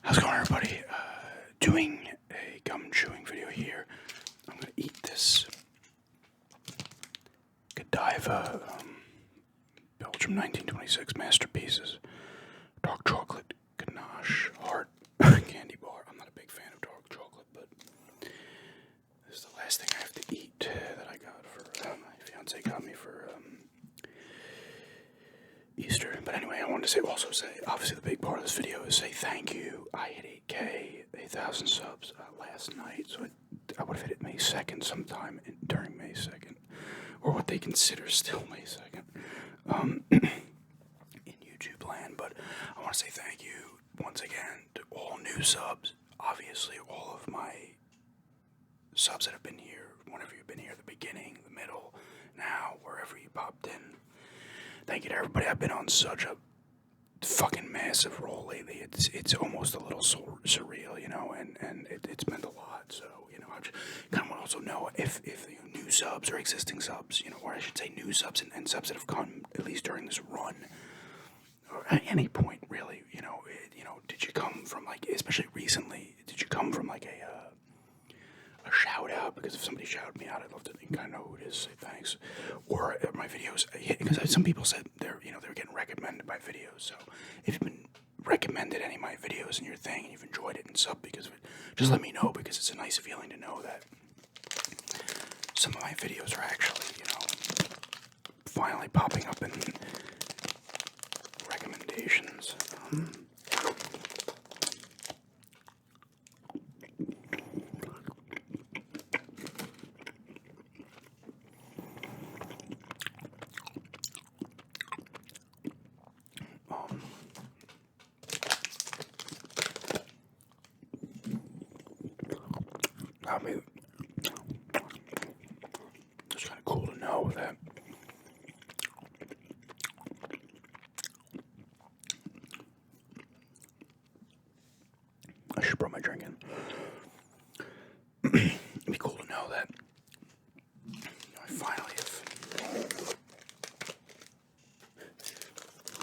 How's it going, everybody? Doing a gum chewing video here. I'm gonna eat this Godiva Belgium 1926 masterpieces, dark chocolate ganache heart candy bar. I'm not a big fan of dark chocolate, but this is the last thing I have to eat that I got for my fiance got me for Easter. But anyway, I wanted to say, obviously the big part of this video is say thank you. I hit 8K, 8,000 subs last night, so I would have hit it May 2nd sometime during May 2nd, or what they consider still May 2nd, in YouTube land. But I want to say thank you once again to all new subs. Obviously, all of my subs that have been here, whenever you've been here, the beginning, the middle, now, wherever you popped in. Thank you to everybody. I've been on such a fucking massive roll lately. It's almost a little surreal, you know, and it's meant a lot. So, you know, I just kind of want to also know if new subs or existing subs, you know, or I should say new subs and subs that have come at least during this run, or at any point really, you know, did you come from like, especially recently, did you come from like a shout out? Because if somebody shouted me out, I'd love to kind of know who it is, say thanks. Or my videos, because some people said they're getting recommended by videos. So if you've been recommended any of my videos in your thing and you've enjoyed it and sub because of it, just let me know, because it's a nice feeling to know that some of my videos are actually, you know, finally popping up in recommendations. I mean, it's kind of cool to know that I should bring my drink in. It'd be cool to know that, you know, I finally have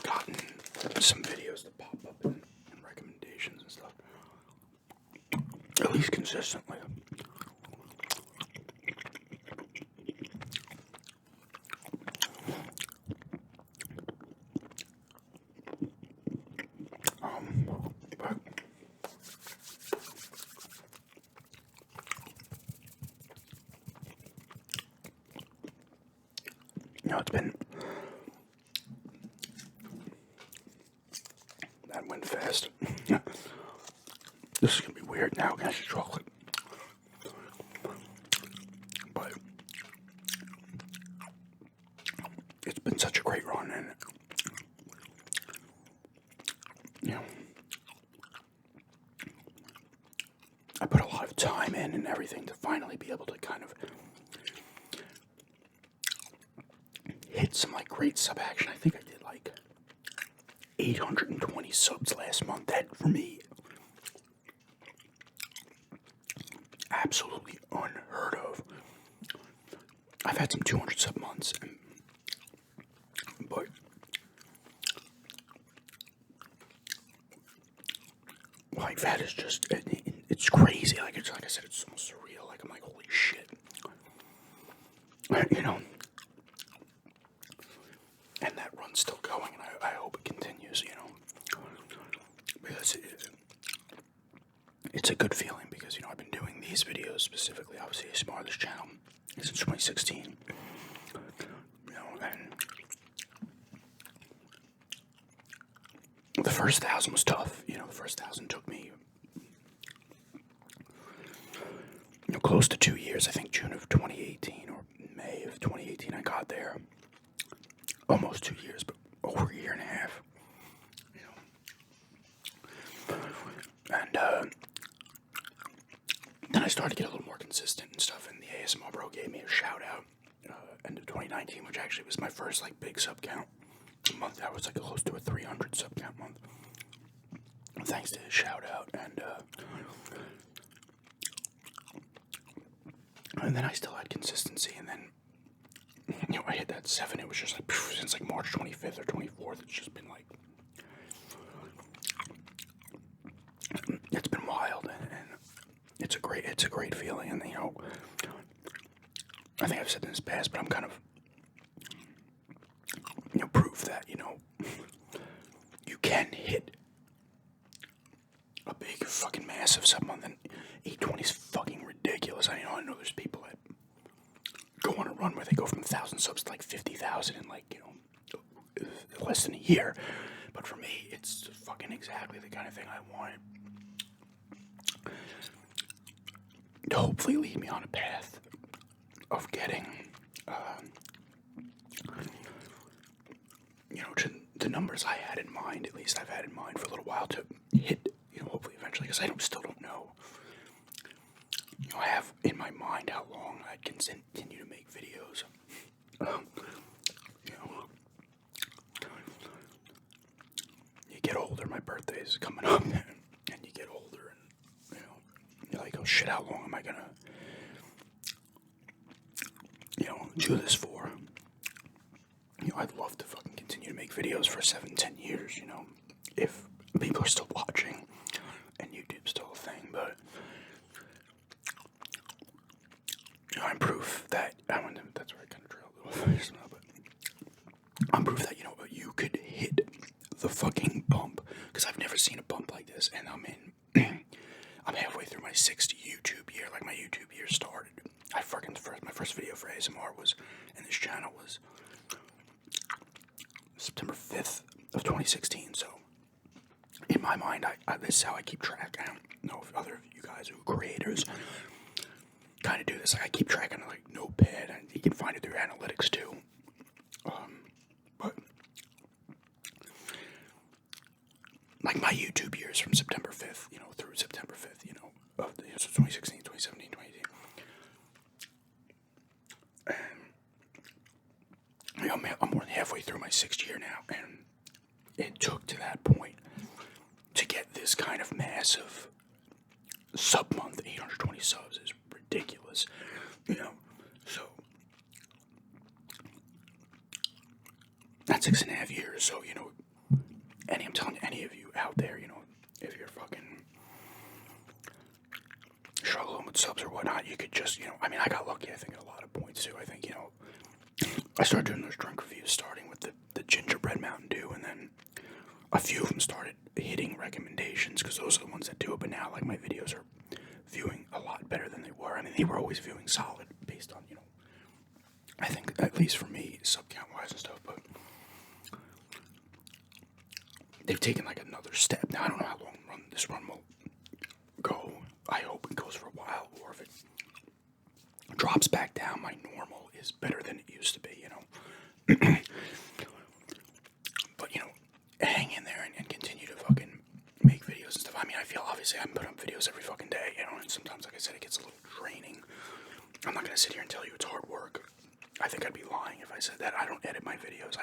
gotten some videos to pop up in recommendations and stuff, at least consistently. But you know, that went fast. This is gonna be weird now, can I get chocolate? But it's been such a great run, and you know, I put a lot of time in and everything to finally be able to kind of hit some like great sub action. I think I did like 820 subs last month. That for me, absolutely unheard of. I've had some 200 sub months, but like that is just it's crazy. Like I said, it's almost surreal. Like I'm like, holy shit, you know. And that run's still going, and I hope it continues, you know, because it's a good feeling, because, you know, I've been doing these videos specifically, obviously, ASMR, this channel, since 2016, you know, and the first 1,000 was tough, you know, the first 1,000 took me, you know, close to 2 years. I think June of 2018 or May of 2018 I got there. Almost 2 years, but over a year and a half, you know. And then I started to get a little more consistent and stuff, and the ASMR bro gave me a shout out end of 2019, which actually was my first like big sub count month. That was like close to a 300 sub count month, thanks to his shout out. And then I still had consistency, and then, you know, I hit that 7. It was just like, since like March 25th or 24th, it's just been like it's a great feeling, and I think I've said this in the past, but I'm kind of proof that you can hit a big fucking massive sub-month, and 820 is fucking ridiculous. I know there's people that go on a run where they go from 1,000 subs to like 50,000 in less than a year. But for me, it's fucking exactly the kind of thing I wanted to hopefully lead me on a path of getting, to the numbers I had in mind. At least I've had in mind for a little while to hit, hopefully eventually, because I still don't know. I have in my mind how long I can continue to make videos. You get older. My birthday is coming up, and you get older, and you're like, oh shit, how long am I gonna, do this for? I'd love to fucking continue to make videos for 7-10 years. If people are still watching, and YouTube's still a thing, but. I'm proof that that's where I kind of trailed off, but I'm proof that you could hit the fucking bump, because I've never seen a bump like this, and I'm halfway through my 6th YouTube year. Like, my YouTube year started. My first video for ASMR was, and this channel was September 5th of 2016. So in my mind, this is how I keep track. I don't know if other of you guys who are creators kind of do this. Like, I keep track on Notepad, and you can find it through analytics too. But like, my YouTube years from September 5th, through September 5th, of 2016, 2017, 2018. And I'm more than halfway through my 6th year now, and it took to that point to get this kind of massive sub-month. 820 subs is ridiculous, so that's 6.5 years. So I'm telling you, any of you out there, if you're fucking struggling with subs or whatnot, you could just, I got lucky, I think, at a lot of points too. I think, I started doing those drink reviews, starting with the gingerbread Mountain Dew, and then a few of them started hitting recommendations, because those are the ones that do it. But now, like, my videos are viewing a lot better than they were. I mean, they were always viewing solid based on, I think, at least for me, sub count wise and stuff, but they've taken like another step. Now, I don't know how long this run will go. I hope it goes for a while, or if it drops back down, my normal is better than it used to be, But, hang in there and continue to fucking make videos and stuff. I mean, I feel, obviously, I put up videos every fucking day, and sometimes, like I said, it gets a little draining. I'm not going to sit here and tell you it's hard work. I think I'd be lying if I said that. I don't edit my videos.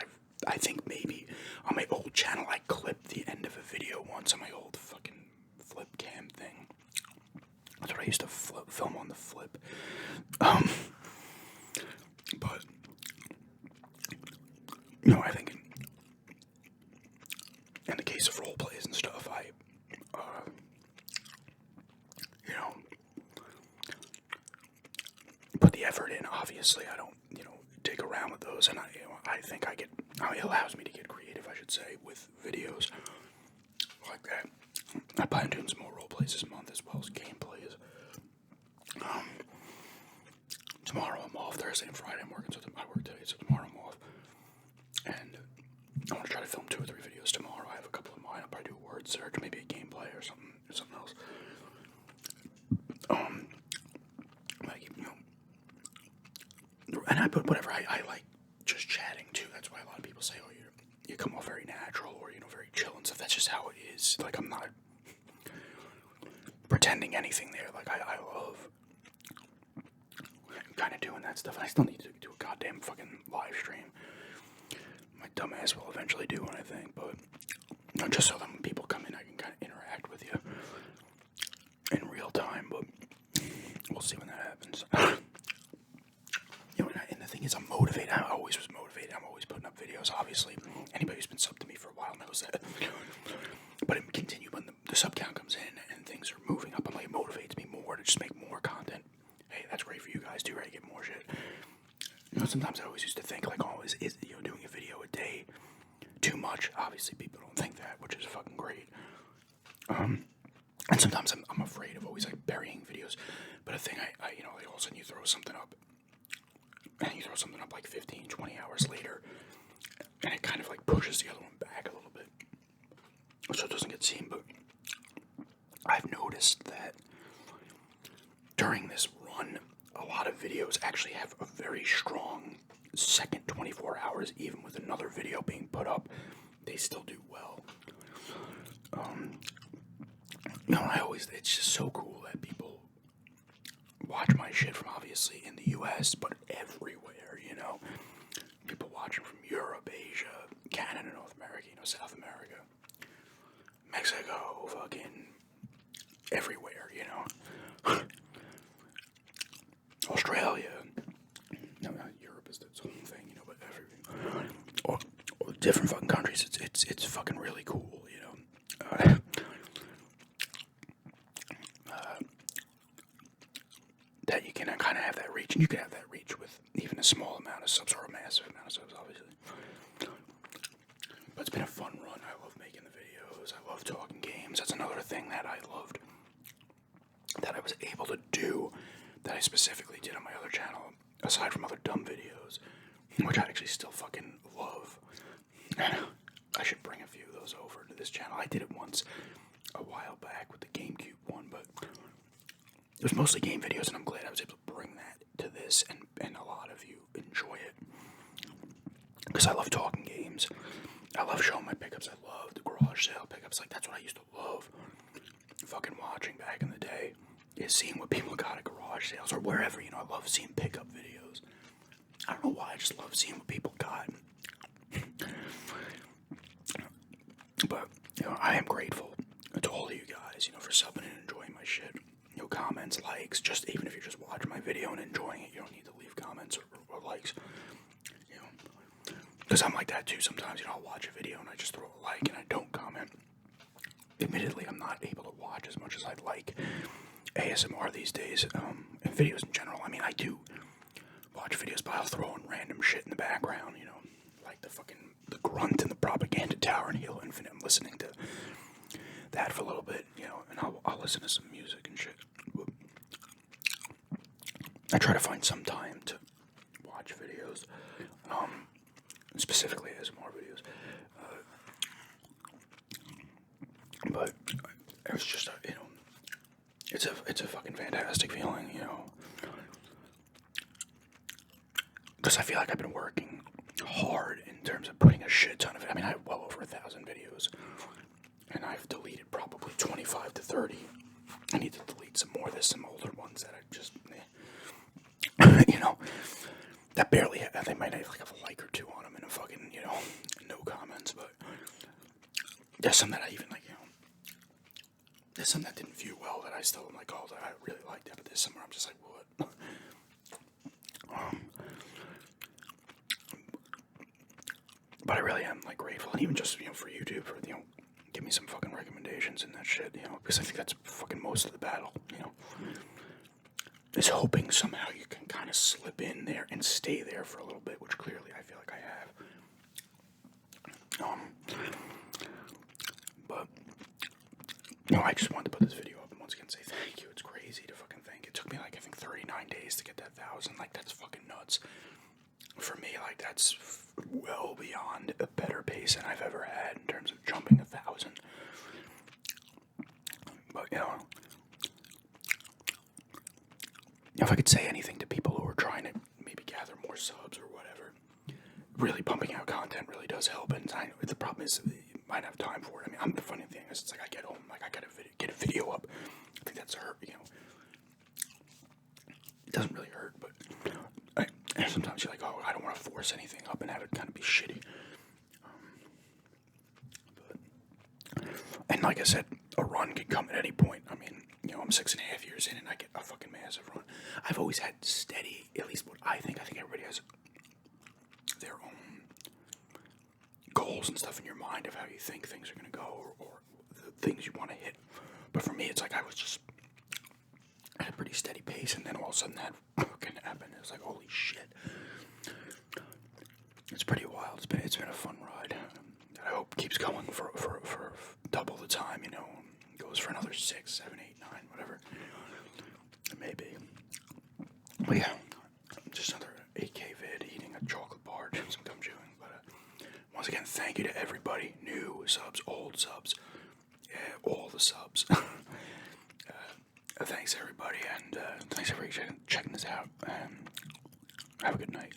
I think maybe on my old channel I clipped the end of a video once on my old fucking flip cam thing. That's what I used to film on the flip. But I think in the case of role plays and stuff, I put the effort in. Obviously, I don't dig around with those, and I think it allows me to get creative, I should say, with videos like that. I plan on doing some more role plays this month, as well as gameplays. Tomorrow I'm off. Thursday and Friday I'm working, so I work today, so tomorrow I'm off. And I want to try to film 2 or 3 videos tomorrow. I have a couple of mine. I'll probably do a word search, maybe a gameplay or something else. And I put whatever I like, just chatting too. That's why a lot of people say, oh, you come off very natural, or very chill and stuff. That's just how it is. Like, I'm not pretending anything there. Like, I love kind of doing that stuff. And I still need to do a goddamn fucking live stream. My dumb ass will eventually do one, I think. But just so that when people come in, I can kind of interact with you in real time. But we'll see when that happens. And the thing is, I'm motivated. I always was motivated. I'm always putting up videos. Obviously, anybody who's been subbed to me for a while knows that. But it continues when the sub count comes in and things are moving up. It motivates me more to just make more content. much. Obviously, people don't think that, which is fucking great. And sometimes I'm afraid of always like burying videos. But a thing I you know, like all of a sudden you throw something up, and you throw something up like 15, 20 hours later, and it kind of like pushes the other one back a little bit, so it doesn't get seen. But I've noticed that during this run, a lot of videos actually have a very strong second 24 hours, even with another video being put up, they still do well. You know, it's just so cool that people watch my shit from obviously in the US, but everywhere, you know. People watching from Europe, Asia, Canada, North America, you know, South America, Mexico, fucking everywhere, you know. Australia. No, Europe is its own thing, you know, but everything. Or different fucking countries. It's fucking really cool, you know. That you can kind of have that reach, and you can have that reach with even a small amount of subs or a massive amount of subs, obviously. But it's been a fun run. I love making the videos. I love talking games. That's another thing that I loved, that I was able to do, that I specifically did on my other channel, aside from other dumb videos, which I actually still fucking love. I should bring a few of those over to this channel. I did it once a while back with the GameCube one, but it was mostly game videos, and I'm glad I was able to bring that to this, and a lot of you enjoy it. Because I love talking games. I love showing my pickups. I love the garage sale pickups. Like, that's what I used to love fucking watching back in the day, is seeing what people got at garage sales or wherever, you know. I love seeing pickup videos. I don't know why, I just love seeing what people got. But, you know, I am grateful to all of you guys, you know, for subbing and enjoying my shit. You know, comments, likes, just even if you're just watching my video and enjoying it, you don't need to leave comments or likes, you know, because I'm like that too sometimes. You know, I'll watch a video and I just throw a like and I don't comment. Admittedly, I'm not able to watch as much as I'd like ASMR these days, and videos in general. I mean, I do watch videos, but I'll throw in random shit in the background, you know, like the grunt and the propaganda tower and Halo Infinite. I'm listening to that for a little bit, you know, and I'll listen to some music and shit. I try to find some time to watch videos, specifically ASMR videos, but it was just you know, it's a fucking fantastic feeling, you know, because I feel like I've been working hard in terms of putting a shit ton of it. I mean, I have well over 1,000 videos, and I've deleted probably 25 to 30. I need to delete some more. There's some older ones that I just, you know, that barely, they might have like a like or two on them and a fucking, you know, no comments, but there's some that I even like, you know, there's some that didn't view well that I still am like, oh, I really liked that, but there's some where I'm just like, what? But I really am like grateful, and even just, you know, for YouTube, for, you know, give me some fucking recommendations and that shit, you know, because I think that's fucking most of the battle, you know, is hoping somehow you can kind of slip in there and stay there for a little bit, which clearly I feel like I have. But, you know, I just wanted to put this video up and once again say thank you. It's crazy to fucking think. It took me like, I think 39 days to get that 1,000. Like, that's fucking nuts. For me, like, that's well beyond a better pace than I've ever had in terms of jumping 1,000. But, you know, if I could say anything to people who are trying to maybe gather more subs or whatever, really pumping out content really does help. And I know the problem is you might have time for it. I mean, the funny thing is, it's like I get home, like I gotta get a video up. I think that's hurt, you know. It doesn't really hurt, but and sometimes you're like, oh, I don't want to force anything up and have it kind of be shitty. And like I said, a run can come at any point. I mean, you know, I'm 6.5 years in and I get a fucking massive run. I've always had steady, at least what I think everybody has their own goals and stuff in your mind of how you think things are going to go or the things you want to hit. But for me, it's like I was just at a pretty steady pace, and then all of a sudden that fucking happened. It was like, holy shit. It's pretty wild. It's been a fun ride. I keeps going for double the time, you know, goes for another 6, 7, 8, 9, whatever. Maybe. But yeah, just another 8K vid, eating a chocolate bar, doing some gum chewing. But once again, thank you to everybody, new subs, old subs, all the subs. Thanks everybody, and thanks for checking this out. Have a good night.